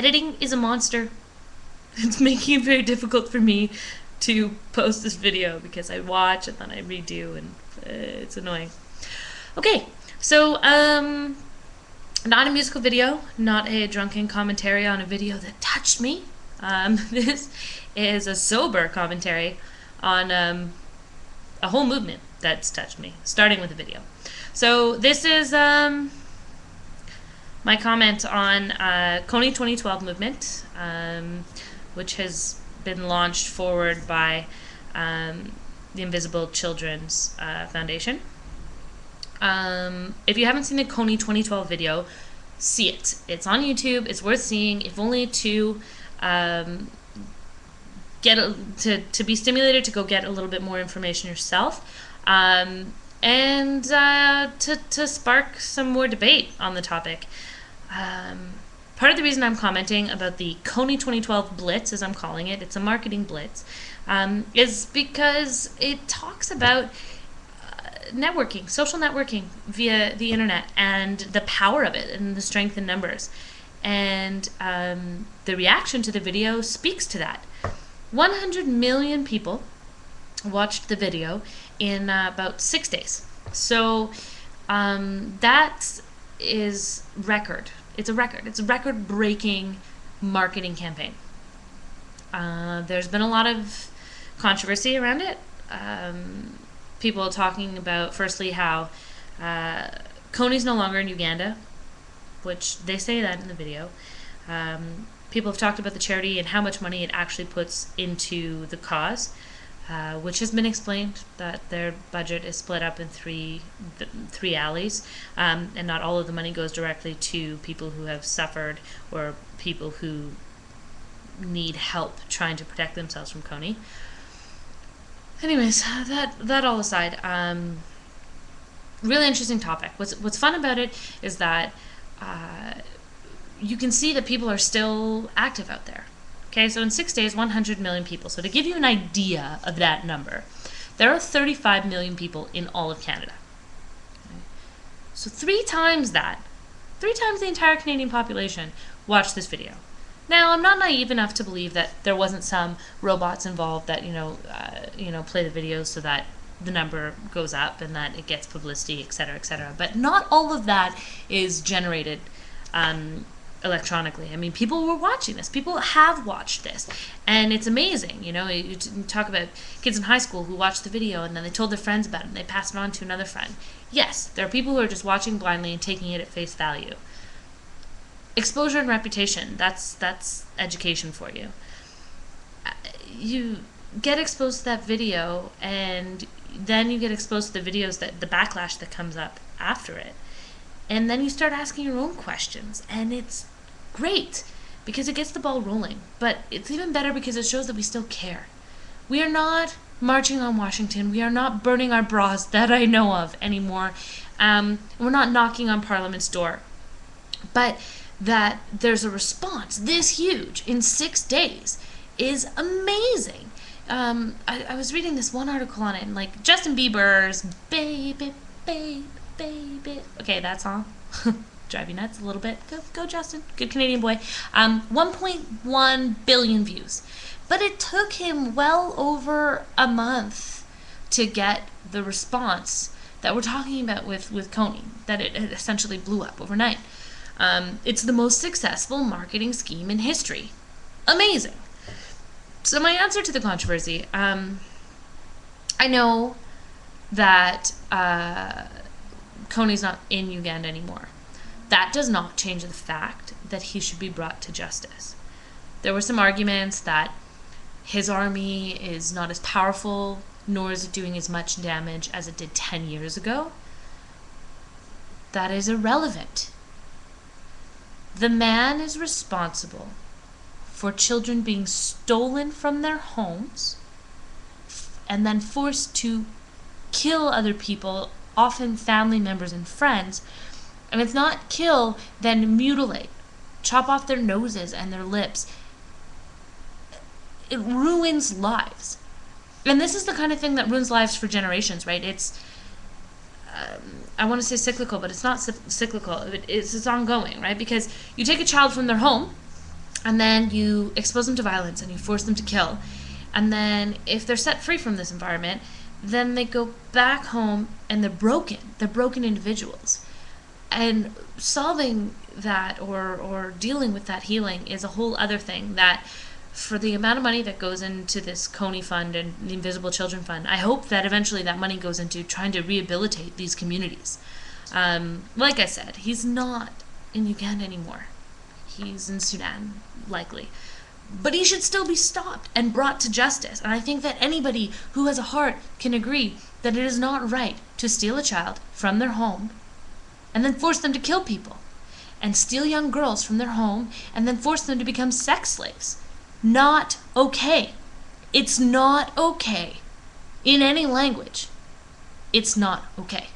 editing is a monster. It's making it very difficult for me to post this video because I watch and then I redo, and it's annoying. Okay, so not a musical video, not a drunken commentary on a video that touched me. This is a sober commentary on a whole movement that's touched me, starting with the video. So this is my comment on Kony 2012 movement, which has been launched forward by the Invisible Children's Foundation. If you haven't seen the Kony 2012 video, see it. It's on YouTube. It's worth seeing, if only to to be stimulated to go get a little bit more information yourself, and to spark some more debate on the topic. Part of the reason I'm commenting about the Kony 2012 Blitz, as I'm calling it, it's a marketing blitz, is because it talks about networking, social networking via the internet, and the power of it and the strength in numbers. And the reaction to the video speaks to that. 100 million people watched the video in about 6 days. So that is record. It's a record. It's a record-breaking marketing campaign. There's been a lot of controversy around it. People talking about, firstly, how Kony's no longer in Uganda, which they say that in the video. People have talked about the charity and how much money it actually puts into the cause, which has been explained, that their budget is split up in three alleys, and not all of the money goes directly to people who have suffered or people who need help trying to protect themselves from Kony. Anyways, that all aside, really interesting topic. What's fun about it is that you can see that people are still active out there. Okay, so in 6 days, 100 million people. So to give you an idea of that number, there are 35 million people in all of Canada. Okay. So 3 times that, 3 times the entire Canadian population watched this video. Now, I'm not naive enough to believe that there wasn't some robots involved that play the videos so that the number goes up and that it gets publicity, etc., etc. But not all of that is generated electronically. I mean, people were watching this. People have watched this, and it's amazing. You talk about kids in high school who watched the video and then they told their friends about it and they passed it on to another friend. Yes, there are people who are just watching blindly and taking it at face value. Exposure and reputation, that's education for you. You get exposed to that video, and then you get exposed to the videos, the backlash that comes up after it. And then you start asking your own questions, and it's great because it gets the ball rolling. But it's even better because it shows that we still care. We are not marching on Washington. We are not burning our bras that I know of anymore. We're not knocking on Parliament's door. But that there's a response this huge in 6 days is amazing. I was reading this one article on it, and like Justin Bieber's Baby, Baby, Baby. Okay, that song. Drive you nuts a little bit. Go Justin. Good Canadian boy. 1.1 billion views. But it took him well over a month to get the response that we're talking about with Kony, that it essentially blew up overnight. It's the most successful marketing scheme in history. Amazing. So my answer to the controversy, I know that Kony's not in Uganda anymore. That does not change the fact that he should be brought to justice. There were some arguments that his army is not as powerful, nor is it doing as much damage as it did 10 years ago. That is irrelevant. The man is responsible for children being stolen from their homes and then forced to kill other people, often family members and friends. And if not kill, then mutilate, chop off their noses and their lips. It ruins lives. And this is the kind of thing that ruins lives for generations, right? It's, I want to say cyclical, but it's not cyclical. It's ongoing, right? Because you take a child from their home and then you expose them to violence and you force them to kill. And then if they're set free from this environment, then they go back home and they're broken. They're broken individuals. And solving that or dealing with that healing is a whole other thing that, for the amount of money that goes into this Kony fund and the Invisible Children Fund, I hope that eventually that money goes into trying to rehabilitate these communities. Like I said, he's not in Uganda anymore. He's in Sudan, likely. But he should still be stopped and brought to justice. And I think that anybody who has a heart can agree that it is not right to steal a child from their home and then force them to kill people, and steal young girls from their home and then force them to become sex slaves. Not okay. It's not okay. In any language, it's not okay.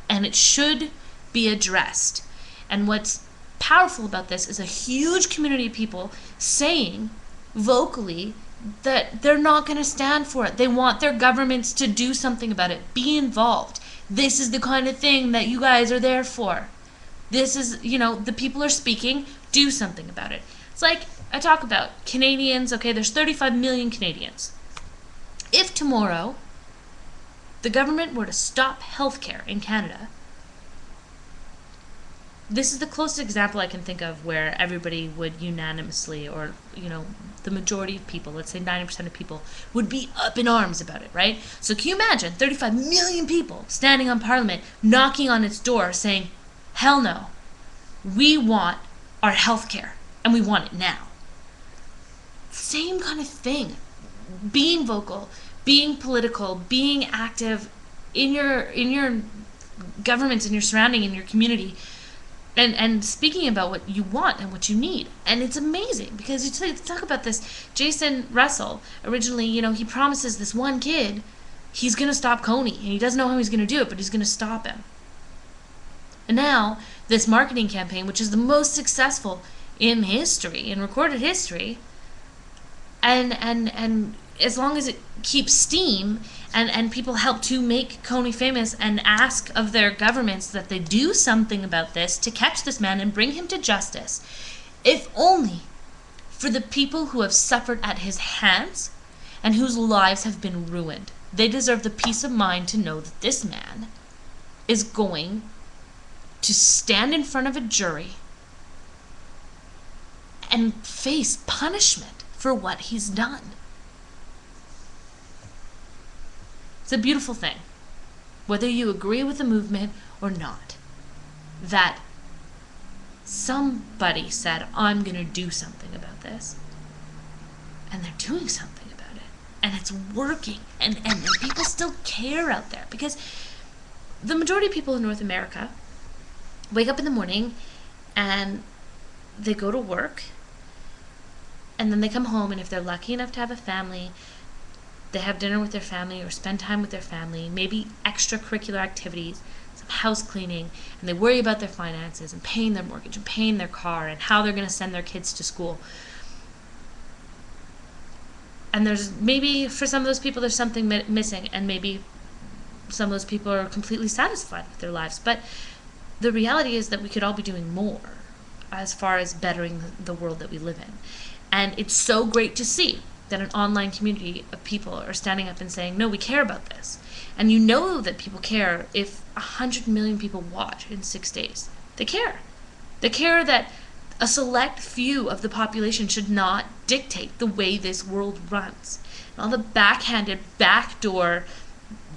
And it should be addressed. And what's powerful about this is a huge community of people saying vocally that they're not going to stand for it. They want their governments to do something about it. Be involved. This is the kind of thing that you guys are there for. This is, the people are speaking. Do something about it. It's like I talk about Canadians. Okay, there's 35 million Canadians. If tomorrow the government were to stop healthcare in Canada, this is the closest example I can think of where everybody would unanimously, or, the majority of people, let's say 90% of people, would be up in arms about it, right? So can you imagine 35 million people standing on Parliament, knocking on its door, saying, hell no, we want our health care, and we want it now. Same kind of thing. Being vocal, being political, being active in your governments, in your surrounding, in your community, and speaking about what you want and what you need. And it's amazing because you talk about this. Jason Russell, originally, he promises this one kid he's going to stop Kony, and he doesn't know how he's going to do it, but he's going to stop him. And now this marketing campaign, which is the most successful in history, in recorded history, and as long as it keeps steam and people help to make Kony famous and ask of their governments that they do something about this to catch this man and bring him to justice, if only for the people who have suffered at his hands and whose lives have been ruined. They deserve the peace of mind to know that this man is going to stand in front of a jury and face punishment for what he's done. It's a beautiful thing, whether you agree with the movement or not, that somebody said, I'm going to do something about this. And they're doing something about it. And it's working. And people still care out there. Because the majority of people in North America wake up in the morning and they go to work. And then they come home, and if they're lucky enough to have a family, they have dinner with their family or spend time with their family, maybe extracurricular activities, some house cleaning, and they worry about their finances and paying their mortgage and paying their car and how they're going to send their kids to school. And there's maybe, for some of those people, there's something missing, and maybe some of those people are completely satisfied with their lives. But the reality is that we could all be doing more as far as bettering the world that we live in. And it's so great to see that an online community of people are standing up and saying, no, we care about this. And you know that people care if 100 million people watch in 6 days. They care. They care that a select few of the population should not dictate the way this world runs. And all the backhanded, backdoor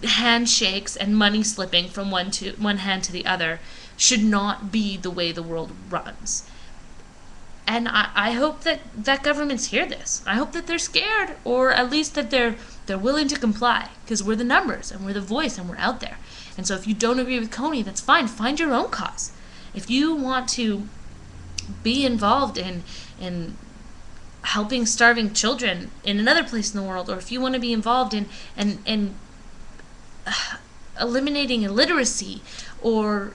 handshakes and money slipping from one hand to the other should not be the way the world runs. And I hope that governments hear this. I hope that they're scared, or at least that they're willing to comply, because we're the numbers and we're the voice and we're out there. And so if you don't agree with Kony, that's fine. Find your own cause. If you want to be involved in helping starving children in another place in the world, or if you want to be involved in eliminating illiteracy, or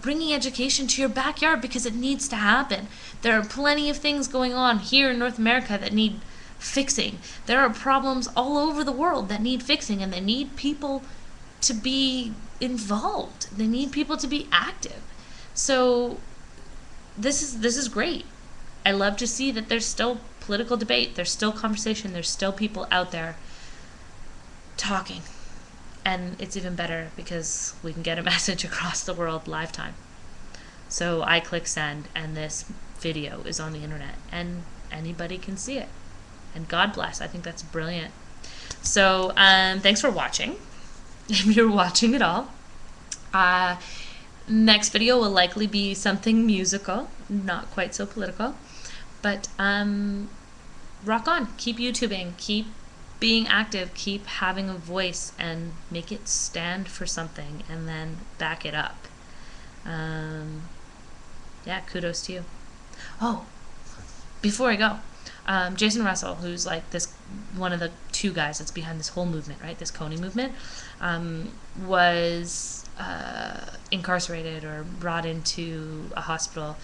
bringing education to your backyard, because it needs to happen. There are plenty of things going on here in North America that need fixing. There are problems all over the world that need fixing, and they need people to be involved. They need people to be active. So this is great. I love to see that there's still political debate, there's still conversation, there's still people out there talking. And it's even better because we can get a message across the world live time. So I click send, and this video is on the internet, and anybody can see it. And God bless. I think that's brilliant. So thanks for watching. If you're watching at all. Next video will likely be something musical, not quite so political. But rock on. Keep YouTubing. Keep being active. Keep having a voice, and make it stand for something, and then back it up. Yeah, kudos to you. Oh, before I go, Jason Russell, who's like one of the two guys that's behind this whole movement, right? This Kony movement, was incarcerated or brought into a hospital,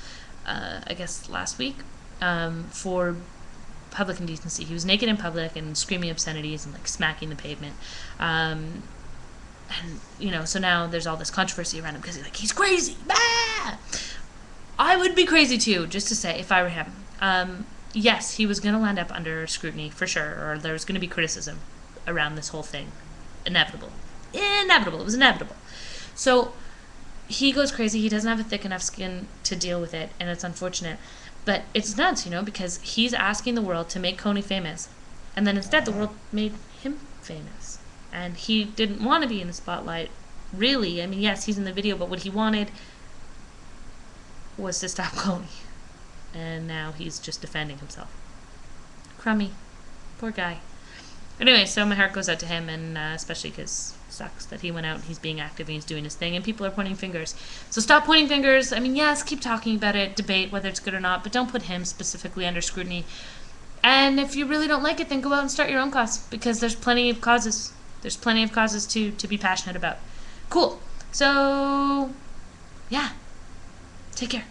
I guess last week, for public indecency. He was naked in public and screaming obscenities and like smacking the pavement. And so now there's all this controversy around him because he's crazy. Bah! I would be crazy too, just to say, if I were him. Yes, he was going to land up under scrutiny for sure, or there was going to be criticism around this whole thing. Inevitable. It was inevitable. So he goes crazy. He doesn't have a thick enough skin to deal with it, and it's unfortunate. But it's nuts, because he's asking the world to make Kony famous, and then instead the world made him famous. And he didn't want to be in the spotlight, really. I mean, yes, he's in the video, but what he wanted was to stop Kony. And now he's just defending himself. Crummy. Poor guy. Anyway, so my heart goes out to him, and especially because it sucks that he went out and he's being active and he's doing his thing, and people are pointing fingers. So stop pointing fingers. I mean, yes, keep talking about it, debate whether it's good or not, but don't put him specifically under scrutiny. And if you really don't like it, then go out and start your own cause, because there's plenty of causes. There's plenty of causes to be passionate about. Cool. So, yeah. Take care.